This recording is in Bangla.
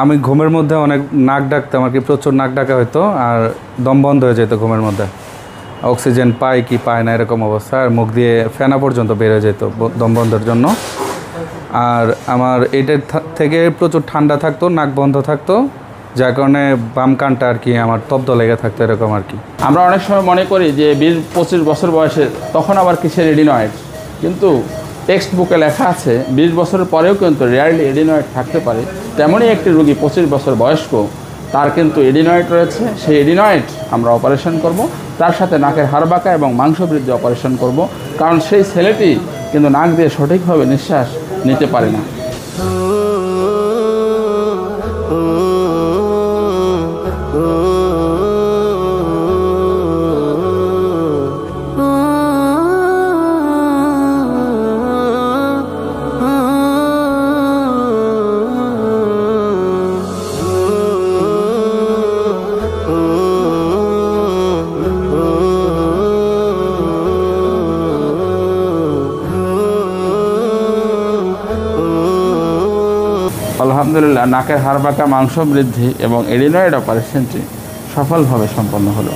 আমি ঘুমের মধ্যে অনেক নাক ডাকতাম আর কি, প্রচুর নাক ডাকা হতো আর দম বন্ধ হয়ে যেত ঘুমের মধ্যে, অক্সিজেন পায় কি পায় না এরকম অবস্থা, আর মুখ দিয়ে ফেনা পর্যন্ত বের হয়ে যেত দম বন্ধের জন্য। আর আমার এটার থেকে প্রচুর ঠান্ডা থাকতো, নাক বন্ধ থাকতো, যার কারণে বাম কানটা আর কি আমার তপ্ত লেগে থাকতো এরকম আর কি। আমরা অনেক সময় মনে করি যে 20-25 বছর বয়সে তখন আবার কিসের এডিনয়েড, কিন্তু টেক্সট বুকে লেখা আছে 20 বছরের পরেও কিন্তু রেয়ারলি এডিনয়েড থাকতে পারে। তেমনই একটি রোগী 25 বছর বয়স্ক, তার কিন্তু এডিনয়েড রয়েছে। সেই এডিনয়েড আমরা অপারেশন করব, তার সাথে নাকের হাড় বাঁকা এবং মাংস বৃদ্ধি অপারেশন করব, কারণ সেই ছেলেটি কিন্তু নাক দিয়ে সঠিকভাবে নিঃশ্বাস নিতে পারে না। আলহামদুলিল্লাহ, নাকের হাড় বাঁকা, মাংস বৃদ্ধি এবং এডিনয়েড অপারেশনটি সফলভাবে সম্পন্ন হলো।